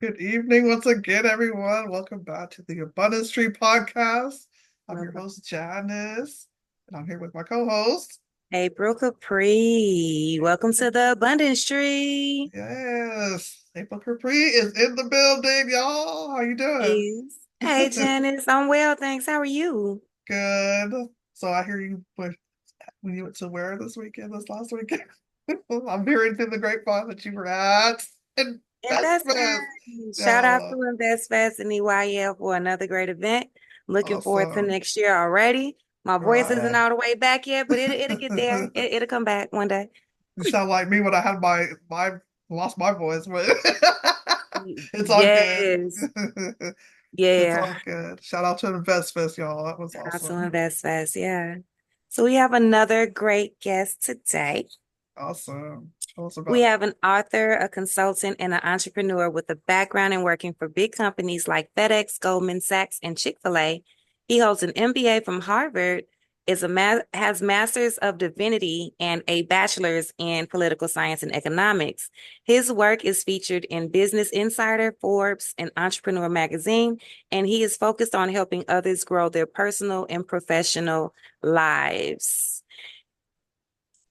Good evening once again, everyone. Welcome back to the Abundance Tree Podcast. I'm your Welcome. host, Janice, and I'm here with my co-host. April Capri. Welcome to the Abundance Tree. Yes, April Capri is in the building, y'all. How you doing? Yes. Hey, Janice. I'm well, thanks. How are you? Good. So I hear you went when you went to where this last weekend? I'm hearing through the grapevine that you were at Invest Fest. Investment. Shout out Yeah, to Invest Fest and EYL for another great event. Looking forward to awesome. next year already. My voice isn't Right. all the way back yet, but it'll get there. It'll come back one day. You sound like me when I had my lost my voice, but it's all good. Yes. It's Yeah. all good. Shout out to Invest Fest, y'all. That was Shout out to awesome. Invest Fest. Yeah. So we have another great guest today. Awesome. Tell us We about it. have an author, a consultant, and an entrepreneur with a background in working for big companies like FedEx, Goldman Sachs, and Chick-fil-A. He holds an MBA from Harvard, has Masters of Divinity and a bachelor's in political science and economics. His work is featured in Business Insider, Forbes, and Entrepreneur Magazine, and he is focused on helping others grow their personal and professional lives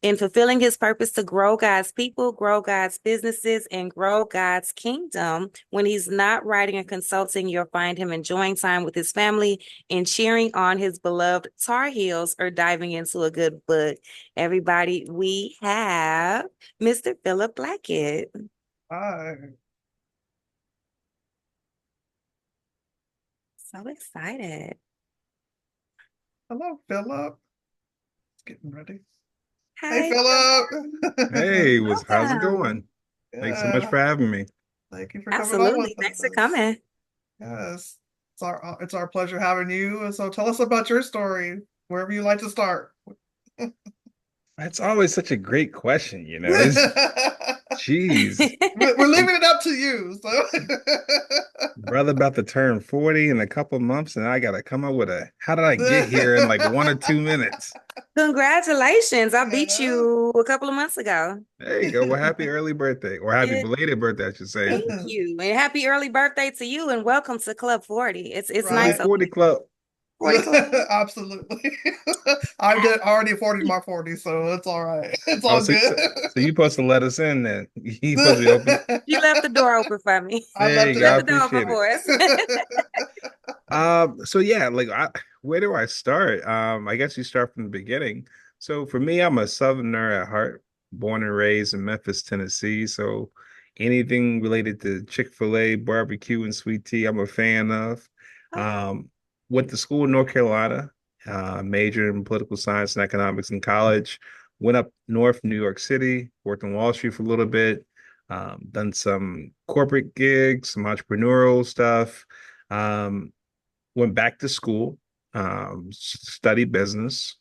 in fulfilling his purpose to grow God's people, grow God's businesses, and grow God's kingdom. When he's not writing and consulting, you'll find him enjoying time with his family and cheering on his beloved Tar Heels or diving into a good book. Everybody, we have Mr. Philip Blackett. Hi. So excited. Hello, Philip. Getting ready. Hey, Hi, Philip. Hey, how's it welcome. going? Thanks so much Good. for having me. Thank you for coming on Absolutely. with Thanks for us. coming. Yes. It's our pleasure having you. And so tell us about your story, wherever you like to start. That's always such a great question, you know. It's Jeez. We're I'm leaving it up to you. So brother about to turn 40 in a couple months, and I gotta come up with a how did I get here in like 1 or 2 minutes? Congratulations. I beat yeah. you a couple of months ago. There you go. Well, happy early birthday, or happy Yeah, belated birthday, I should say. thank you. And happy early birthday to you and welcome to Club 40. It's Oh, nice Right. forty opening club. 40 Club. Absolutely. Already 40 my 40, so it's all right. It's Oh, all so, good. so, so you supposed to let us in then. You supposed to be open. You left the door open for me. I There left you You it go. I left the open. door open appreciate it. for us. So yeah, where do I start? I guess you start from the beginning. So for me, I'm a Southerner at heart, born and raised in Memphis, Tennessee. So anything related to Chick-fil-A, barbecue, and sweet tea, I'm a fan of. Um, Went to school in North Carolina, majored in political science and economics in college. Went up north, New York City, worked on Wall Street for a little bit, done some corporate gigs, some entrepreneurial stuff. Um, Went back to school, studied business,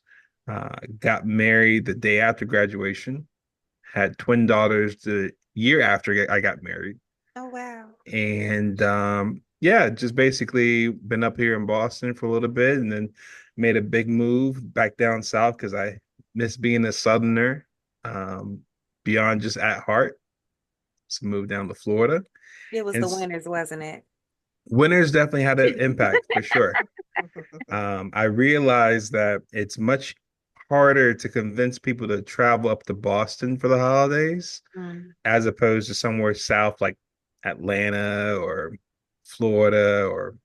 got married the day after graduation, had twin daughters the year after I got married. Oh, wow. And yeah, just basically been up here in Boston for a little bit and then made a big move back down south because I miss being a Southerner um, beyond just at heart. So moved down to Florida. It was And the winners, wasn't it? winters definitely had an impact for sure. I realized that it's much harder to convince people to travel up to Boston for the holidays Mm. as opposed to somewhere south like Atlanta or Florida or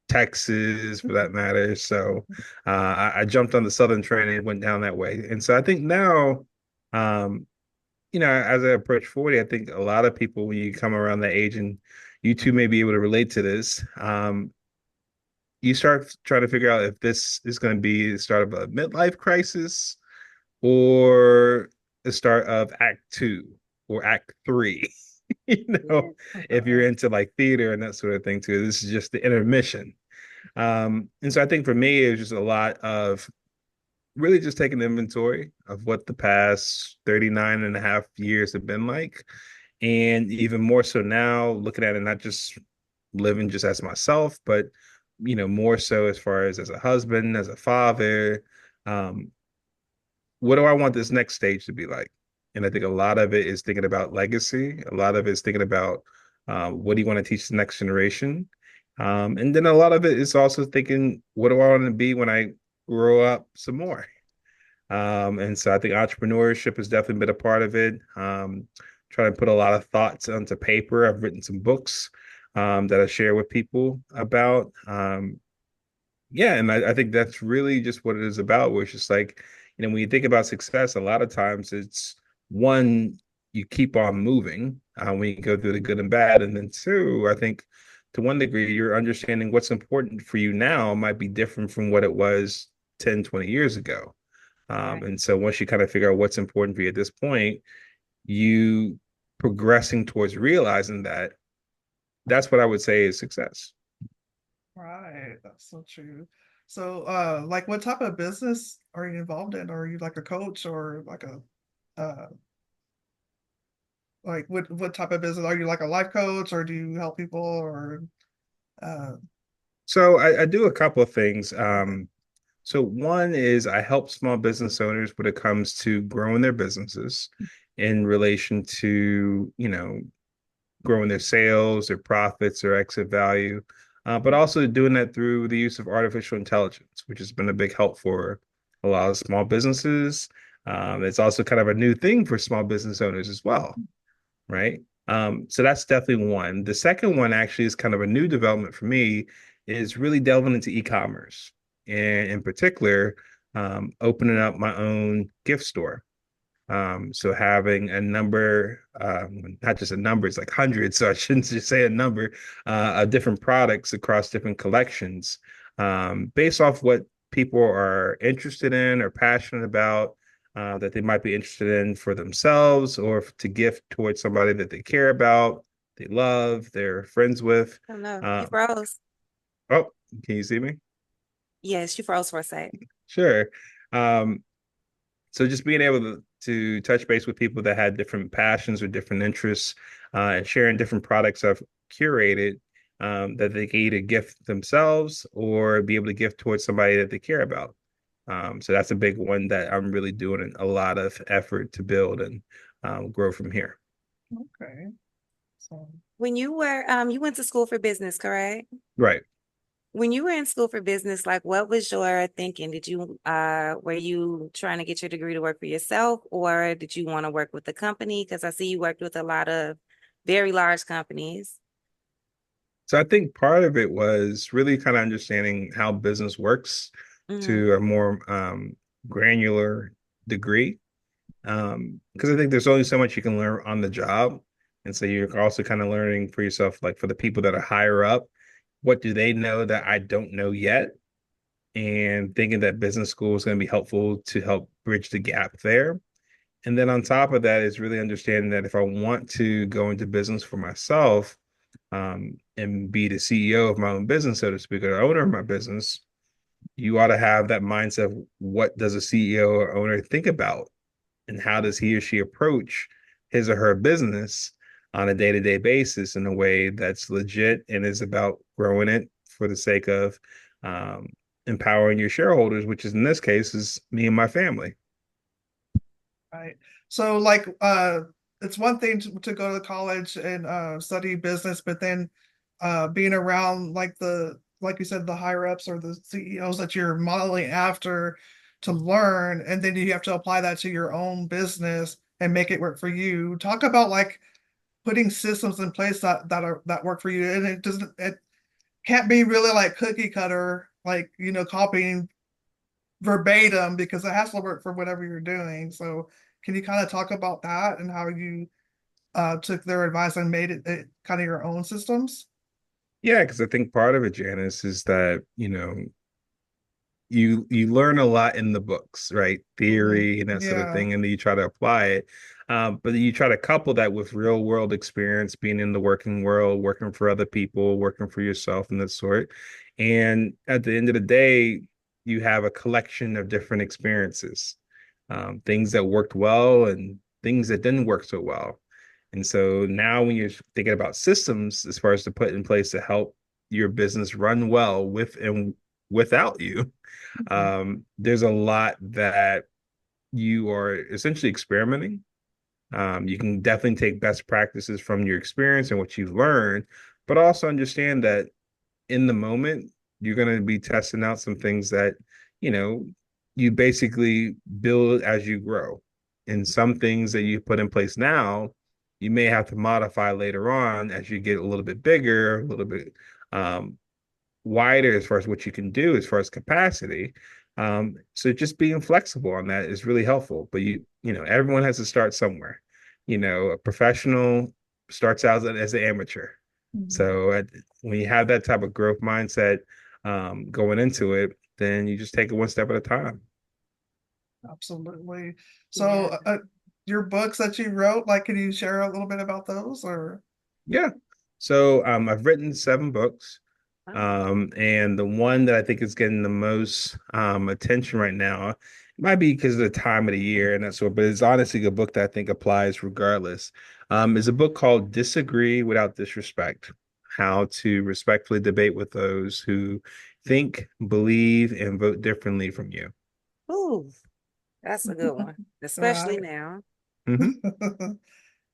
Texas for that matter. So I jumped on the Southern train and went down that way. And so I think now, um, as I approach 40, I think a lot of people, when you come around that age, and you two may be able to relate to this, you start trying to figure out if this is going to be the start of a midlife crisis or the start of act two or act three. you Yeah. know, if you're into like theater and that sort of thing too, this is just the intermission. And so I think for me, it was just a lot of really just taking inventory of what the past 39 and a half years have been like. And even more so now, looking at it, not just living just as myself, but more so as far as a husband, as a father. Um, what do I want this next stage to be like? And I think a lot of it is thinking about legacy. A lot of it is thinking about What do you want to teach the next generation? And then a lot of it is also thinking, what do I want to be when I grow up some more? And so I think entrepreneurship has definitely been a part of it. Trying to put a lot of thoughts onto paper. I've written some books that I share with people about. Yeah, and I think that's really just what it is about, where it's just like, when you think about success, a lot of times it's one, you keep on moving when you go through the good and bad. And then two, I think to one degree, you're understanding what's important for you now might be different from what it was 10, 20 years ago. Right. And so once you kind of figure out what's important for you at this point, you progressing towards realizing that, that's what I would say is success. Right, that's so true. So, like, what type of business are you involved in? Are you like a coach or like uh, like what type of business? Are you like a life coach or do you help people or, uh, So I do a couple of things. okay, So one is I help small business owners when it comes to growing their businesses in relation to, growing their sales, their profits, their exit value, but also doing that through the use of artificial intelligence, which has been a big help for a lot of small businesses. It's also kind of a new thing for small business owners as well, right? So that's definitely one. The second one actually is kind of a new development for me, is really delving into e-commerce, and in particular, opening up my own gift store. So having a number, not just a number, it's like hundreds, so I shouldn't just say a number, of different products across different collections, based off what people are interested in or passionate about, that they might be interested in for themselves or to gift towards somebody that they care about, they love, they're friends with. Oh no, you Uh, froze. oh, can you see me? Yes, you froze for a sec. Sure. Um, So just being able to touch base with people that had different passions or different interests, and sharing different products I've curated, that they can either gift themselves or be able to gift towards somebody that they care about. So that's a big one that I'm really doing a lot of effort to build and grow from here. okay. So, When you went to school for business, correct? Right. When you were in school for business, like what was your thinking? Were you trying to get your degree to work for yourself or did you want to work with the company? Because I see you worked with a lot of very large companies. So I think part of it was really kind of understanding how business works Hmm. to a more granular degree. Because I think there's only so much you can learn on the job. And so you're also kind of learning for yourself, like for the people that are higher up, what do they know that I don't know yet? And thinking that business school is going to be helpful to help bridge the gap there. And then on top of that is really understanding that if I want to go into business for myself, and be the CEO of my own business, so to speak, or the owner of my business, you ought to have that mindset of what does a CEO or owner think about, and how does he or she approach his or her business on a day-to-day basis in a way that's legit and is about growing it for the sake of, um, empowering your shareholders, which is in this case is me and my family. right. So like, it's one thing to go to college and study business, but then being around like like you said, the higher ups or the CEOs that you're modeling after to learn, and then you have to apply that to your own business and make it work for you. Talk about like putting systems in place that work for you, and it can't be really like cookie cutter, like copying verbatim because it has to work for whatever you're doing. So can you kind of talk about that and how you took their advice and made it kind of your own systems? Yeah, because I think part of it, Janice, is that you learn a lot in the books, right? Hmm. Theory and that sort of Yeah. thing, and then you try to apply it. But you try to couple that with real world experience, being in the working world, working for other people, working for yourself, and that sort. And at the end of the day, you have a collection of different experiences, things that worked well and things that didn't work so well. And so now, when you're thinking about systems, as far as to put in place to help your business run well with and without you, there's a lot that you are essentially experimenting, You can definitely take best practices from your experience and what you've learned, but also understand that in the moment, you're going to be testing out some things that, you know, you basically build as you grow. And some things that you put in place now, you may have to modify later on as you get a little bit bigger, a little bit um, wider as far as what you can do as far as capacity. So just being flexible on that is really helpful. But everyone has to start somewhere. A professional starts out as an amateur. Mhm. So when you have that type of growth mindset going into it, then you just take it one step at a time. Absolutely. So, Yeah. your books that you wrote, like, can you share a little bit about those or? Yeah. So I've written 7 books. Oh, And the one that I think is getting the most attention right now, it might be because of the time of the year and that sort, but it's honestly a book that I think applies regardless. Is a book called Disagree Without Disrespect: How to Respectfully Debate with Those Who Think, Believe, and Vote Differently from You. ooh, that's a good one, especially Right. now. Hmm.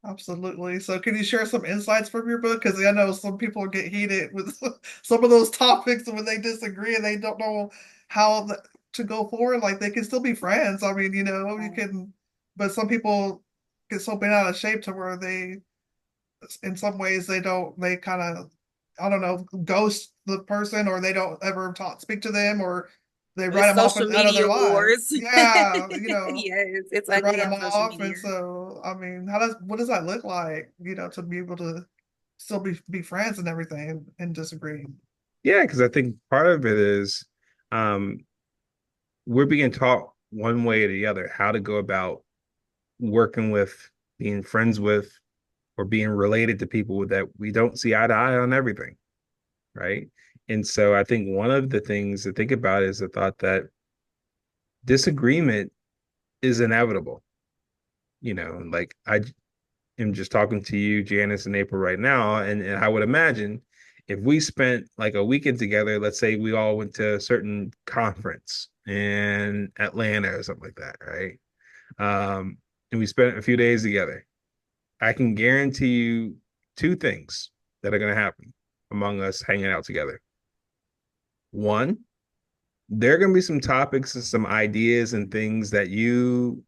Absolutely. So, can you share some insights from your book? Because I know some people get heated with some of those topics when they disagree and they don't know how to go forward. Like, they can still be friends. I mean, you Right. can, but some people get so bent out of shape to where in some ways, they kind of, I don't know, ghost the person, or they don't ever speak to them, or they write It's them off social out of their media life. wars. Yeah, Yes, it's they write ugly them on social off, and media. so I mean, what does that look like? To be able to still be friends and everything and disagree. Yeah, because I think part of it is um, we're being taught one way or the other how to go about working with, being friends with, or being related to people that we don't see eye to eye on everything, right? And so I think one of the things to think about is the thought that disagreement is inevitable. Like I am just talking to you, Janice, and April right now, and I would imagine if we spent like a weekend together, let's say we all went to a certain conference in Atlanta or something like that, right? And we spent a few days together. I can guarantee you 2 things that are going to happen among us hanging out together. One, there are going to be some topics and some ideas and things that you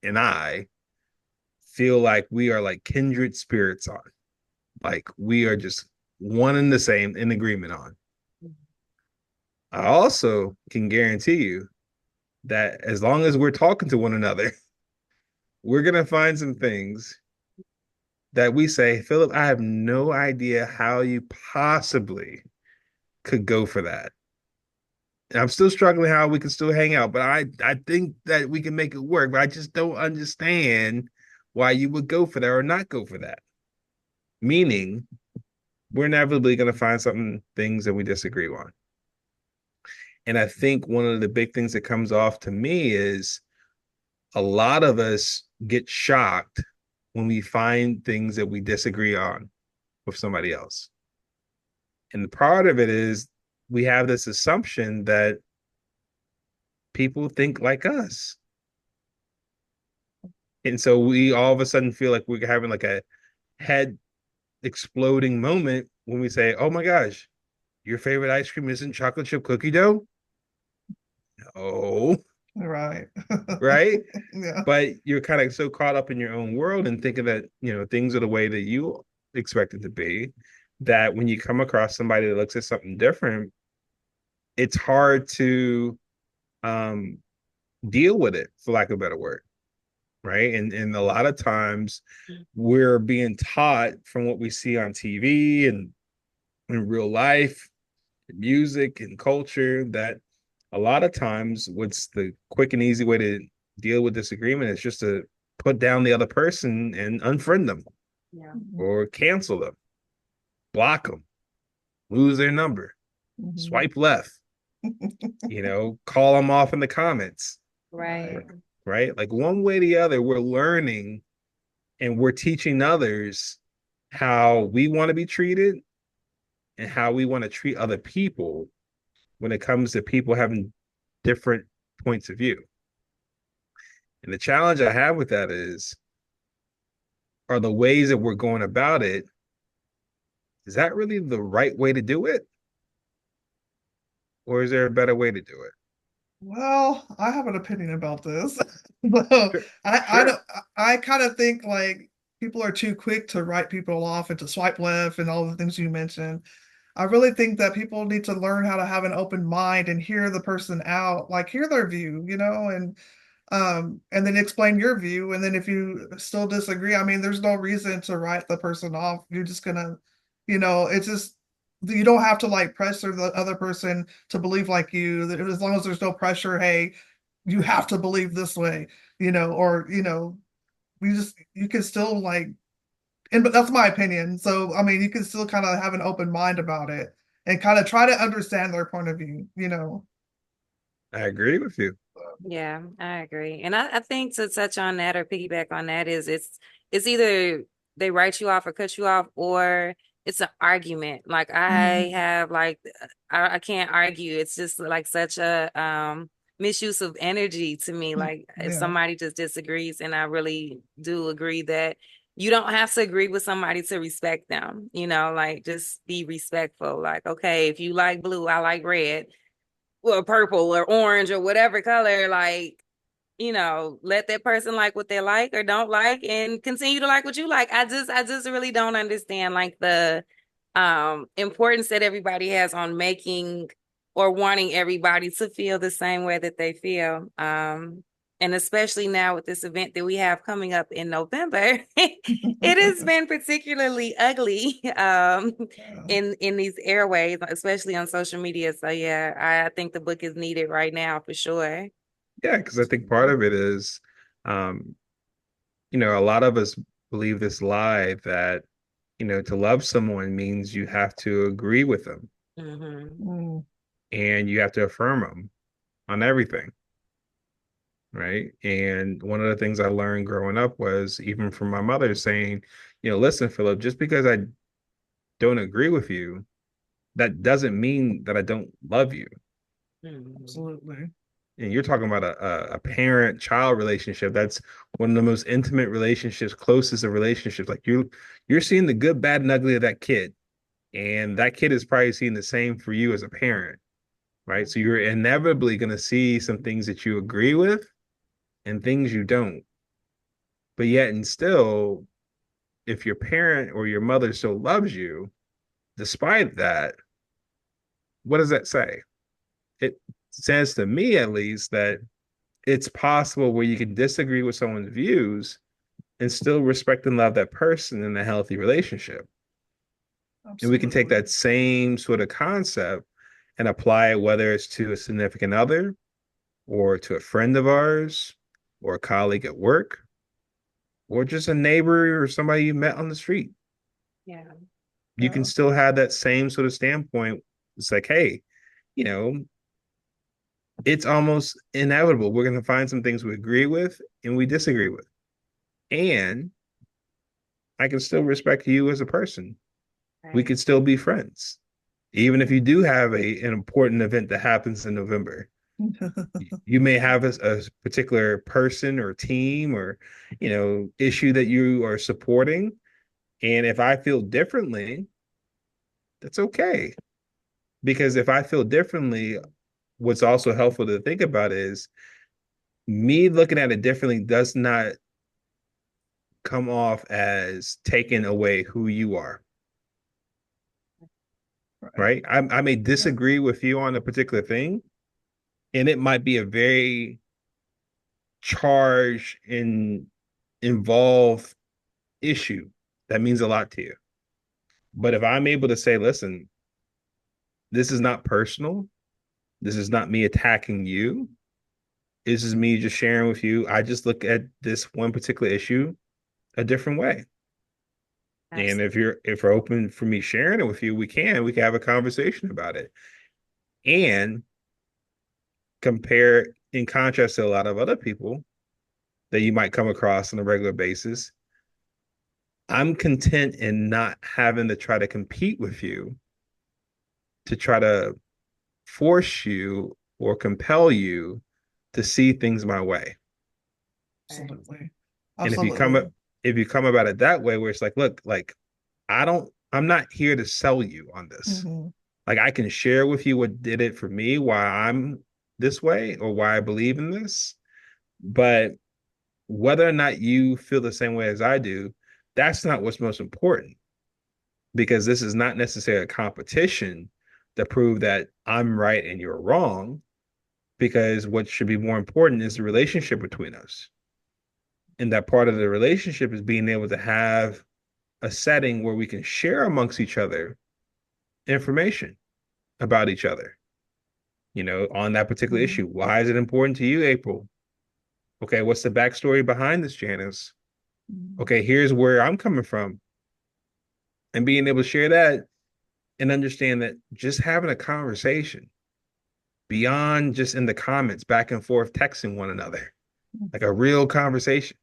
and I feel like we are like kindred spirits on. Like we are just one and the same in agreement on. I also can guarantee you that as long as we're talking to one another, we're going to find some things that we say, Philip, I have no idea how you possibly could go for that. And I'm still struggling how we can still hang out, but I think that we can make it work. But I just don't understand why you would go for that or not go for that. Meaning, we're inevitably going to find something things that we disagree on. And I think one of the big things that comes off to me is a lot of us get shocked when we find things that we disagree on with somebody else. And the part of it is we have this assumption that people think like us. And so we all of a sudden feel like we're having like a head exploding moment when we say, "Oh my gosh, your favorite ice cream isn't chocolate chip cookie dough?" Oh, Right. right? Yeah. But you're kind of so caught up in your own world and thinking that, things are the way that you expect it to be, that when you come across somebody that looks at something different, it's hard to um deal with it, for lack of a better word, right? And a lot of times we're being taught from what we see on TV and in real life, music and culture, that a lot of times what's the quick and easy way to deal with disagreement is just to put down the other person and unfriend them Yeah. or cancel them, block them, lose their number, Mhm. swipe left, call them off in the comments, Right. Right. right? Like one way or the other, we're learning and we're teaching others how we want to be treated and how we want to treat other people when it comes to people having different points of view. And the challenge I have with that is are the ways that we're going about it, is that really the right way to do it? Or is there a better way to do it? Well, I have an opinion about this. So Sure. I Sure. don't I kind of think like people are too quick to write people off and to swipe left and all the things you mentioned. I really think that people need to learn how to have an open mind and hear the person out, like hear their view, and then explain your view. And then if you still disagree, I mean, there's no reason to write the person off. You're just gonna, it's just you don't have to like pressure the other person to believe like you. As long as there's no pressure, hey, you have to believe this way, or you can still like, and but that's my opinion. So I mean, you can still kind of have an open mind about it and kind of try to understand their point of view. I agree with you. Yeah, I agree. And I think to touch on that or piggyback on that is it's either they write you off or cut you off, or it's an argument. Like I Mhm. have like I can't argue. It's just like such a misuse of energy to me. Like if Yeah, somebody just disagrees, and I really do agree that you don't have to agree with somebody to respect them, like just be respectful. Like, okay, if you like blue, I like red, or purple or orange or whatever color, like, let that person like what they like or don't like and continue to like what you like. I just really don't understand like the importance that everybody has on making or wanting everybody to feel the same way that they feel. And especially now with this event that we have coming up in November, it has been particularly ugly yeah, in these airways, especially on social media. So yeah, I think the book is needed right now for sure. Yeah, because I think part of it is, um, a lot of us believe this lie that, to love someone means you have to agree with them Hmm. mm, and you have to affirm them on everything, right? And one of the things I learned growing up was even from my mother saying, listen, Philip, just because I don't agree with you, that doesn't mean that I don't love you. Hmm. absolutely. And you're talking about a parent-child relationship. That's one of the most intimate relationships, closest of relationships. Like you're seeing the good, bad, and ugly of that kid. And that kid is probably seeing the same for you as a parent, right? So you're inevitably going to see some things that you agree with and things you don't. But yet, and still, if your parent or your mother still loves you, despite that, what does that say? It says to me, at least, that it's possible where you can disagree with someone's views and still respect and love that person in a healthy relationship. And we can take Absolutely. that same sort of concept and apply it, whether it's to a significant other or to a friend of ours or a colleague at work or just a neighbor or somebody you met on the street. Yeah. You can Yeah. still have that same sort of standpoint. It's like, hey, you know, it's almost inevitable. We're going to find some things we agree with and we disagree with. And I can still respect you as a person. We Right. could still be friends, even if you do have an important event that happens in November. You may have a particular person or team or issue that you are supporting, and if I feel differently, that's okay. Because if I feel differently, what's also helpful to think about is me looking at it differently does not come off as taking away who you are, Right. right? I may Yeah. disagree with you on a particular thing, and it might be a very charged and involved issue that means a lot to you. But if I'm able to say, listen, this is not personal, this is not me attacking you, this is me just sharing with you. I just look at this one particular issue a different way. And Absolutely. if you're open for me sharing it with you, we can have a conversation about it. And compare in contrast to a lot of other people that you might come across on a regular basis, I'm content in not having to try to compete with you to try to force you or compel you to see things my way. Absolutely. And if you come up Absolutely. if you come about it that way, where it's like, look, like I'm not here to sell you on this. Hmm. Like I can share with you what did it for me, why I'm this way or why I believe in this. But whether or not you feel the same way as I do, that's not what's most important because this is not necessarily a competition to prove that I'm right and you're wrong. Because what should be more important is the relationship between us. And that part of the relationship is being able to have a setting where we can share amongst each other information about each other, on that particular issue. Why is it important to you, April? Okay, what's the backstory behind this, Janice? Hmm. Okay, here's where I'm coming from. And being able to share that and understand that just having a conversation beyond just in the comments, back and forth, texting one another, like a real conversation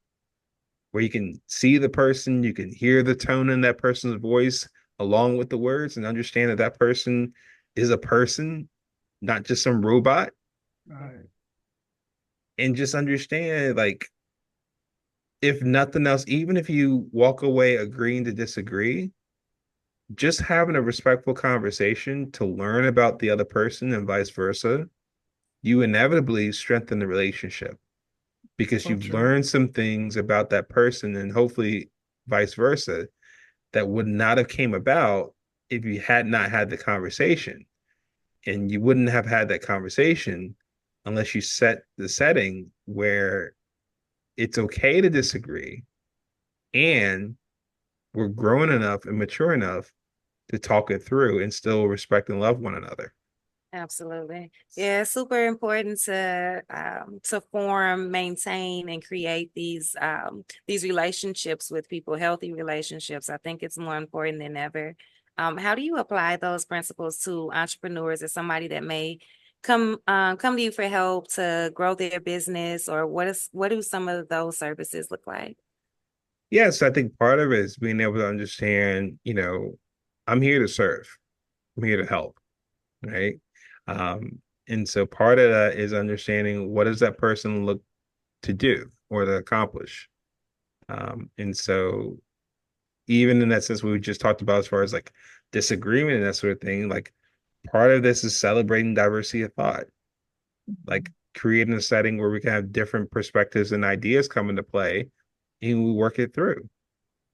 where you can see the person, you can hear the tone in that person's voice along with the words and understand that that person is a person, not just some robot, Right. and just understand like if nothing else, even if you walk away agreeing to disagree, just having a respectful conversation to learn about the other person and vice versa, you inevitably strengthen the relationship because So you've true. learned some things about that person and hopefully vice versa that would not have came about if you had not had the conversation. And you wouldn't have had that conversation unless you set the setting where it's okay to disagree and we're grown enough and mature enough to talk it through and still respect and love one another. Absolutely. Yeah, it's super important to form, maintain, and create these relationships with people, healthy relationships. I think it's more important than ever. How do you apply those principles to entrepreneurs or somebody that may come to you for help to grow their business, or what do some of those services look like? Yes, I think part of it is being able to understand, I'm here to serve, I'm here to help, right? And so part of that is understanding what does that person look to do or to accomplish. And so even in that sense, we just talked about as far as like disagreement and that sort of thing, like part of this is celebrating diversity of thought, like creating a setting where we can have different perspectives and ideas come into play and we work it through.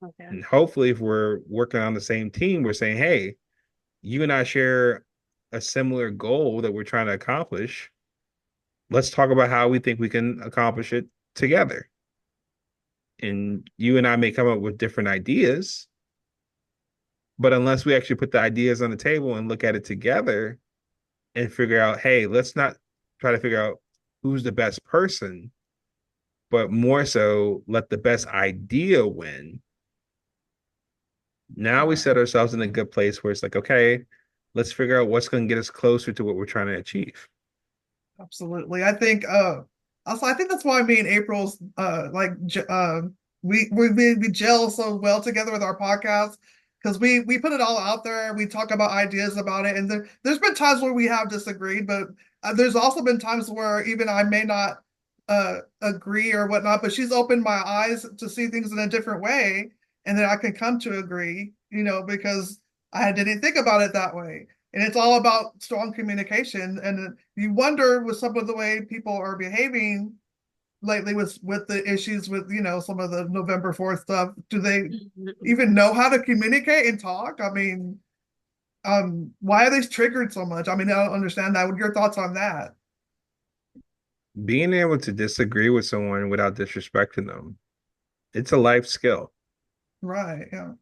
Okay. And hopefully, if we're working on the same team, we're saying, hey, you and I share a similar goal that we're trying to accomplish. Let's talk about how we think we can accomplish it together. And you and I may come up with different ideas, but unless we actually put the ideas on the table and look at it together and figure out, hey, let's not try to figure out who's the best person, but more so let the best idea win. Now we set ourselves in a good place where it's like, okay, let's figure out what's going to get us closer to what we're trying to achieve. Absolutely. I think also I think that's why me and April's we gel so well together with our podcast because we put it all out there. We talk about ideas about it, and there's been times where we have disagreed, but there's also been times where even I may not agree or whatnot, but she's opened my eyes to see things in a different way, and then I can come to agree, because I didn't think about it that way. And it's all about strong communication. And you wonder with some of the way people are behaving lately with the issues with some of the November 4th stuff. Do they even know how to communicate and talk? I mean, why are they triggered so much? I mean, I don't understand that. What are your thoughts on that? Being able to disagree with someone without disrespecting them, it's a life skill. Right. Yeah.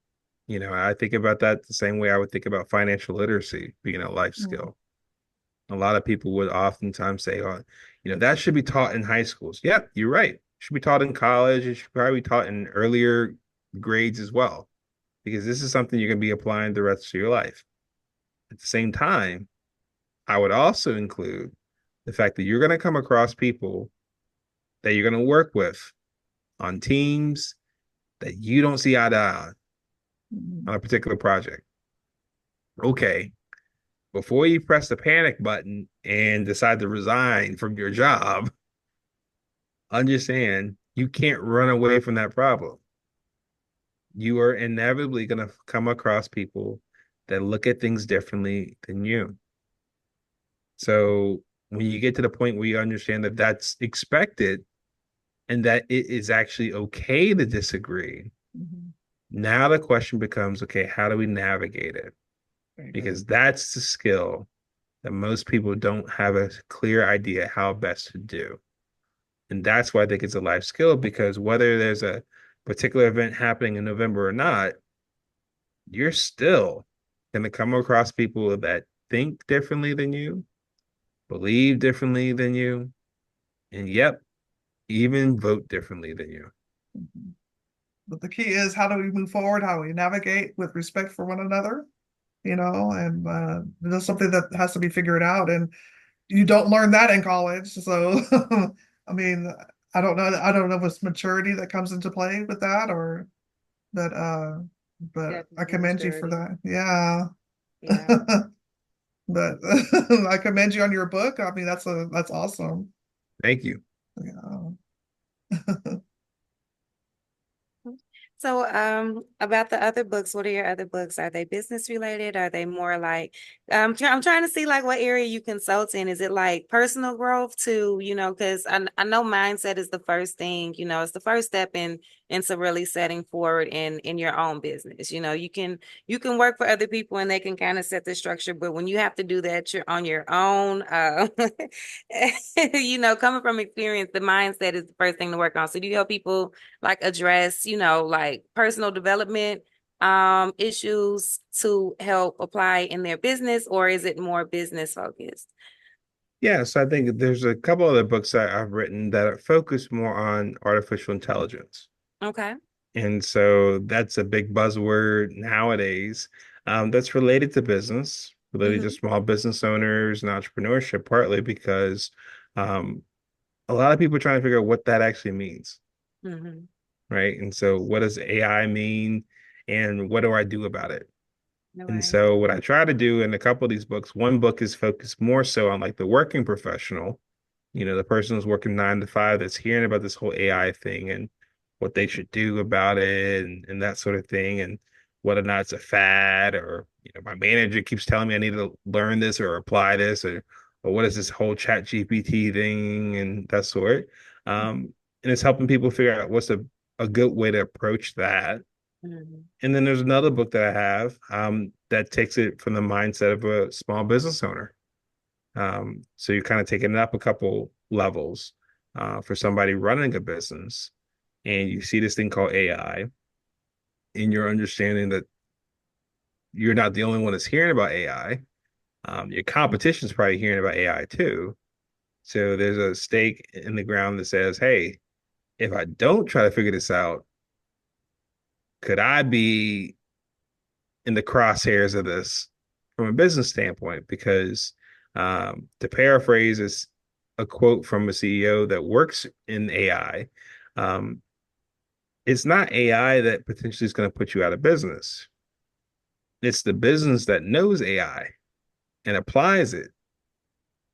I think about that the same way I would think about financial literacy being a life Mm. skill. A lot of people would oftentimes say, oh, that should be taught in high schools. Yep, you're right. It should be taught in college. It should probably be taught in earlier grades as well, because this is something you're going to be applying the rest of your life. At the same time, I would also include the fact that you're going to come across people that you're going to work with on teams that you don't see eye to eye Mm. on a particular project. Okay, before you press the panic button and decide to resign from your job, understand you can't run away from that problem. you are inevitably going to come across people that look at things differently than you. So when you get to the point where you understand that that's expected and that it is actually okay to disagree, Mhm. now the question becomes, okay, how do we navigate it? There you go. Because that's the skill that most people don't have a clear idea how best to do. And that's why I think it's a life skill, because whether there's a particular event happening in November or not, you're still going to come across people that think differently than you, believe differently than you, and yep, even vote differently than you. Mhm. But the key is, how do we move forward? How do we navigate with respect for one another? And that's something that has to be figured out. And you don't learn that in college. So, I mean, I don't know. I don't know if it's maturity that comes into play with that, or but I Definitely commend you for maturity. that. Yeah. Yeah. But I commend you on your book. I mean, that's awesome. Thank you. Yeah. So, about the other books, what are your other books? Are they business related? Are they more like, I'm trying to see like what area you consult in. Is it like personal growth too? Because I know mindset is the first thing, it's the first step into really setting forward in your own business. You can work for other people and they can kind of set the structure, but when you have to do that, you're on your own. Coming from experience, the mindset is the first thing to work on. So do you help people like address, like personal development issues to help apply in their business, or is it more business focused? Yeah, so I think there's a couple other books that I've written that are focused more on artificial intelligence. Okay. And so that's a big buzzword nowadays, that's related to business, related to Mm-hmm. small business owners and entrepreneurship, partly because um, a lot of people are trying to figure out what that actually means, Mm-hmm. right? And so, what does AI mean, and what do I do about it? All And right. so, what I try to do in a couple of these books, one book is focused more so on like the working professional, the person who's working 9 to 5 that's hearing about this whole AI thing and what they should do about it and that sort of thing, and whether or not it's a fad, or my manager keeps telling me I need to learn this or apply this, or what is this whole chat GPT thing and that sort. And it's helping people figure out what's a good way to approach that. Mm-hmm. And then there's another book that I have that takes it from the mindset of a small business owner. So you're kind of taking it up a couple levels for somebody running a business, and you see this thing called AI, and you're understanding that you're not the only one that's hearing about AI. Your competition's probably hearing about AI too. So there's a stake in the ground that says, hey, if I don't try to figure this out, could I be in the crosshairs of this from a business standpoint? Because to paraphrase is a quote from a CEO that works in AI, um, it's not AI that potentially is going to put you out of business. It's the business that knows AI and applies it.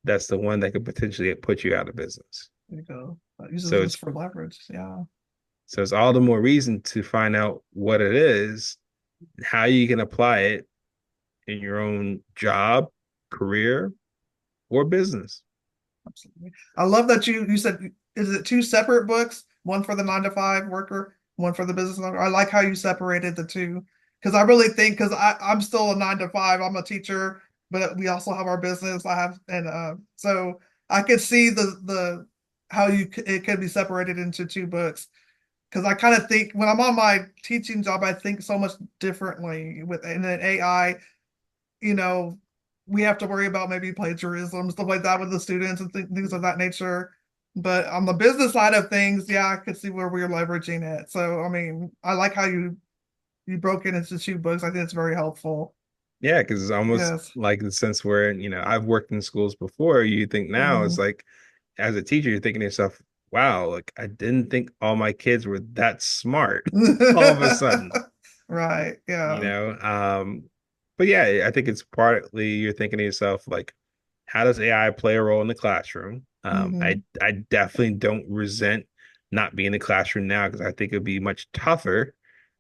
That's the one that could potentially put you out of business. There you go. Uses So this it's for leverage. Yeah. so it's all the more reason to find out what it is, how you can apply it in your own job, career, or business. Absolutely. I love that you said, is it two separate books? One for the 9 to 5 worker, one for the business owner. I like how you separated the two, because I really think, because I'm still a 9 to 5. I'm a teacher, but we also have our business. I have, and so I could see the how it could be separated into two books. Because I kind of think when I'm on my teaching job, I think so much differently with, and then AI, you know, we have to worry about maybe plagiarism, stuff like that with the students and things of that nature. But on the business side of things, yeah, I could see where we're leveraging it. So, I mean, I like how you broke it into two books. I think it's very helpful. Yeah, because it's almost Yes. like the sense where, I've worked in schools before. You think now it's Mhm. like, as a teacher, you're thinking to yourself, wow, like I didn't think all my kids were that smart all of a sudden, Right. you Yeah. know? Um, but yeah, I think it's partly you're thinking to yourself, like, how does AI play a role in the classroom? Hmm. I definitely don't resent not being in the classroom now because I think it'd be much tougher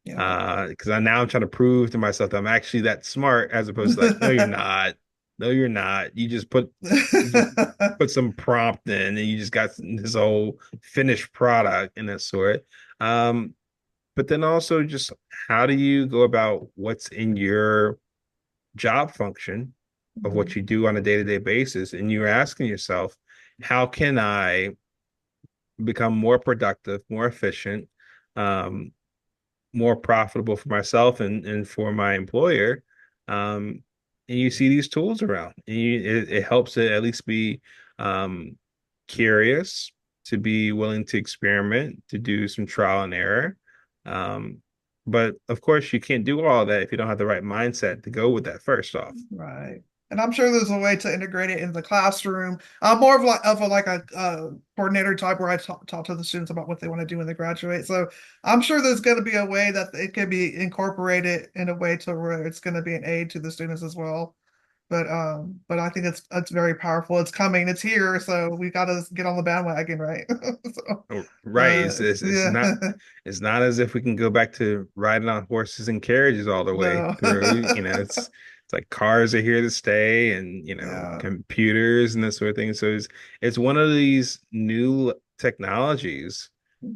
Yeah. Because I'm trying to prove to myself that I'm actually that smart, as opposed to like, no, you're not. No, you're not. You just put some prompt in and you just got this whole finished product and that sort. Um, but then also just how do you go about what's in your job function of what you do on a day-to-day basis? And you're asking yourself, how can I become more productive, more efficient, um, more profitable for myself and for my employer? And you see these tools around, and it helps to at least be um, curious, to be willing to experiment, to do some trial and error. Um, but of course, you can't do all that if you don't have the right mindset to go with that first off. Right. And I'm sure there's a way to integrate it in the classroom. I'm more of like a coordinator type where I talk to the students about what they want to do when they graduate. So I'm sure there's going to be a way that it can be incorporated in a way to where it's going to be an aid to the students as well. But I think it's very powerful. It's coming. It's here. So we got to get on the bandwagon, right? So, Oh, right. It's yeah. not as if we can go back to riding on horses and carriages all the way No. through. It's like cars are here to stay, and Yeah. computers and this sort of thing. So it's one of these new technologies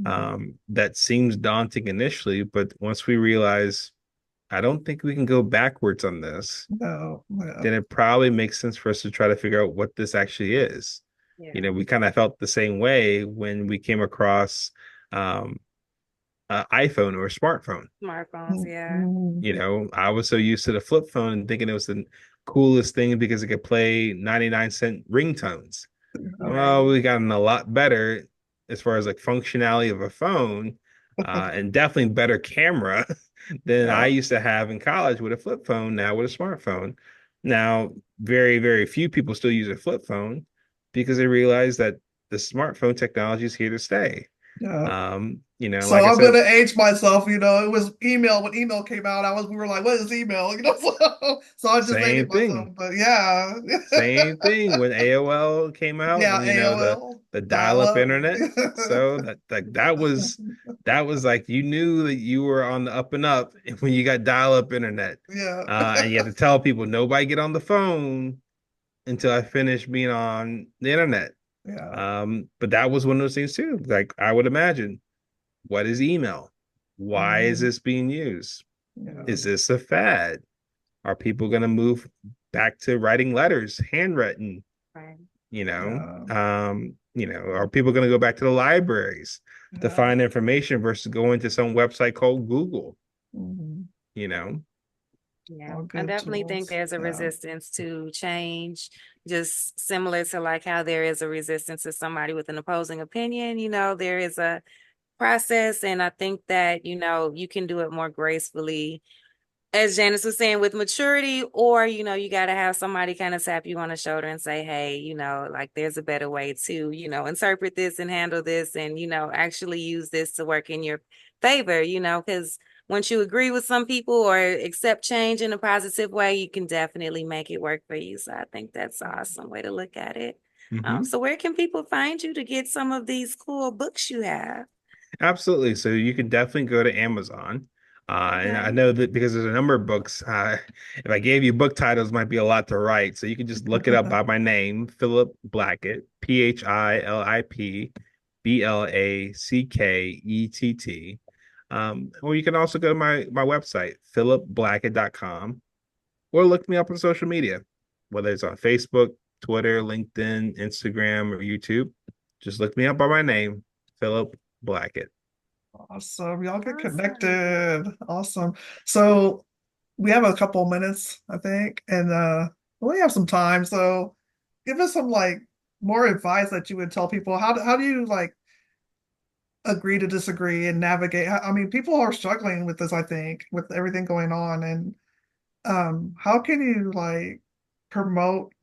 that seems daunting initially, but once we realize I don't think we can go backwards on this, No. Yeah. then it probably makes sense for us to try to figure out what this actually is. Yeah. We kind of felt the same way when we came across um, an iPhone or a smartphone. Smartphones, yeah. Mhm. I was so used to the flip phone and thinking it was the coolest thing because it could play 99-cent ringtones. Well, Right. we gotten a lot better as far as like functionality of a phone, and definitely better camera than I Yeah. used to have in college with a flip phone, now with a smartphone. Now, very, very few people still use a flip phone because they realize that the smartphone technology is here to stay. Yeah. So Like I I'm said, gonna age myself. It was email when email came out. We were like, "What is email?" So I just same dated myself. thing. But yeah, Same thing when AOL came out yeah, and the AOL, dial dial-up up. internet. So that was like you knew that you were on the up and up when you got dial-up internet. Yeah, And you had to tell people nobody get on the phone until I finish being on the internet. yeah, But that was one of those things too. Like I would imagine, what is email? Why is mhm, this being used? yeah, Is this a fad? Are people going to move back to writing letters, handwritten? Right. yeah, Are people going to go back to the libraries to yeah. find information versus going to some website called Google? Mhm. You know, Yeah, All I good definitely think tools. there's a Yeah, resistance to change, just similar to like how there is a resistance to somebody with an opposing opinion. There is a process, and I think that, you can do it more gracefully, as Janice was saying, with maturity, or, you got to have somebody kind of tap you on the shoulder and say, hey, like there's a better way to, interpret this and handle this and, actually use this to work in your favor, because once you agree with some people or accept change in a positive way, you can definitely make it work for you. So I think that's an awesome way to look at it. mm-hmm. So where can people find you to get some of these cool books you have? Absolutely. So you can definitely go to Amazon. And I Okay. know that because there's a number of books. If I gave you book titles, might be a lot to write. So you can just look it up by my name, Philip Blackett, Philip Blackett. Or you can also go to my website, philipblackett.com, or look me up on social media, whether it's on Facebook, Twitter, LinkedIn, Instagram, or YouTube. Just look me up by my name, Philip Blackett. awesome. Y'all get Awesome. connected. Awesome. So we have a couple minutes, I think, and we have some time. So give us some like more advice that you would tell people. How do you like agree to disagree and navigate? I mean, people are struggling with this, I think, with everything going on. And how can you like promote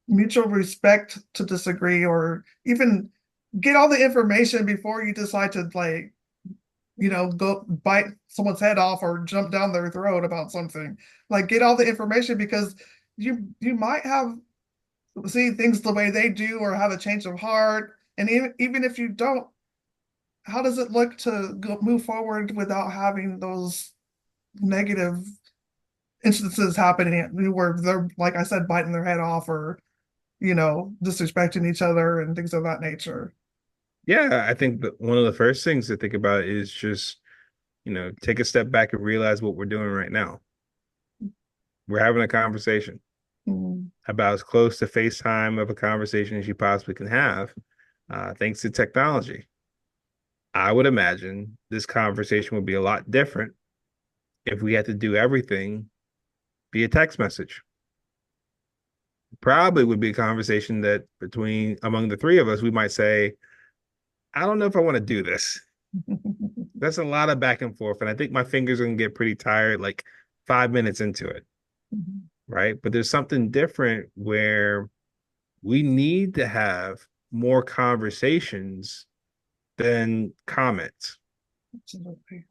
mutual respect to disagree or even get all the information before you decide to like, go bite someone's head off or jump down their throat about something. Like get all the information because you might have see things the way they do or have a change of heart. And even if you don't, how does it look to move forward without having those? negative instances happening where they're, like I said, biting their head off or, disrespecting each other and things of that nature. Yeah, I think that one of the first things to think about is just, take a step back and realize what we're doing right now. We're having a conversation Mm, about as close to FaceTime of a conversation as you possibly can have, thanks to technology. I would imagine this conversation would be a lot different if we had to do everything via text message. Probably would be a conversation that among the three of us, we might say, I don't know if I want to do this. That's a lot of back and forth. And I think my fingers are going to get pretty tired like 5 minutes into it. Right. But there's something different where we need to have more conversations than comments. Absolutely.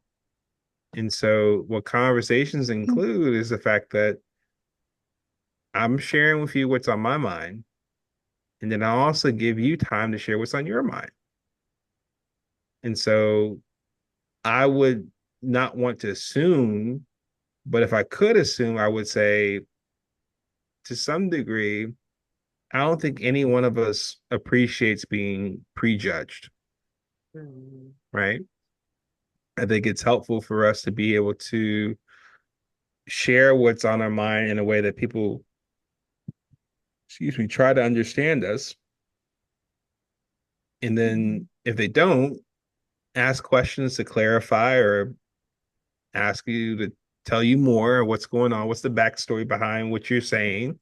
And so, what conversations include is the fact that I'm sharing with you what's on my mind. And then I'll also give you time to share what's on your mind. And so, I would not want to assume, but if I could assume, I would say to some degree, I don't think any one of us appreciates being prejudged, right? I think it's helpful for us to be able to share what's on our mind in a way that people, excuse me, try to understand us. And then if they don't, ask questions to clarify or ask you to tell you more what's going on, what's the backstory behind what you're saying.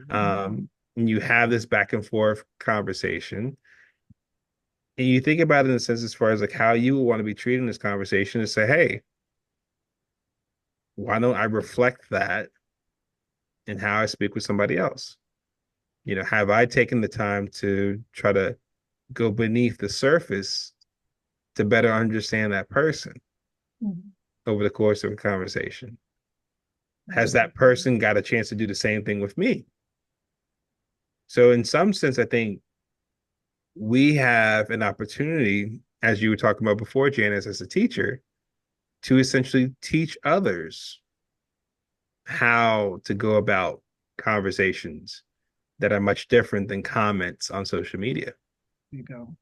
And you have this back and forth conversation. And you think about it in a sense as far as like how you would want to be treated in this conversation and say, hey, why don't I reflect that in how I speak with somebody else? Have I taken the time to try to go beneath the surface to better understand that person over the course of a conversation? Has that person got a chance to do the same thing with me? So, in some sense, I think we have an opportunity, as you were talking about before, Janice, as a teacher, to essentially teach others how to go about conversations that are much different than comments on social media. You go.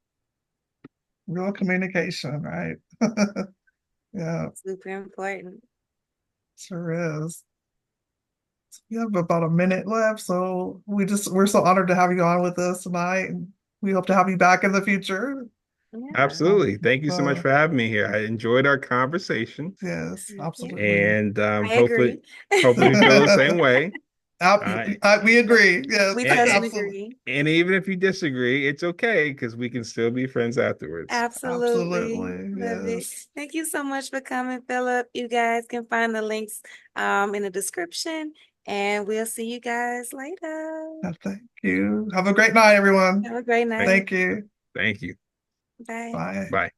Real communication, right? Yeah, Super important. sure is. We have about a minute left, so we're so honored to have you on with us tonight. And we hope to have you back in the future. Yeah. Absolutely. Thank you so much So for having me here. I enjoyed our conversation, yes, Yeah. absolutely. and I hopefully, agree. you feel the same way. Uh, We agree. Yes, We and, totally absolutely. agree. and even if you disagree, it's okay because we can still be friends afterwards. Absolutely. Absolutely. Love it. Yes. Thank you so much for coming, Philip. You guys can find the links in the description, and we'll see you guys later. Thank you. Have a great night, everyone. Have a great Thank, night. Thank you. thank you. Bye. Bye. Bye.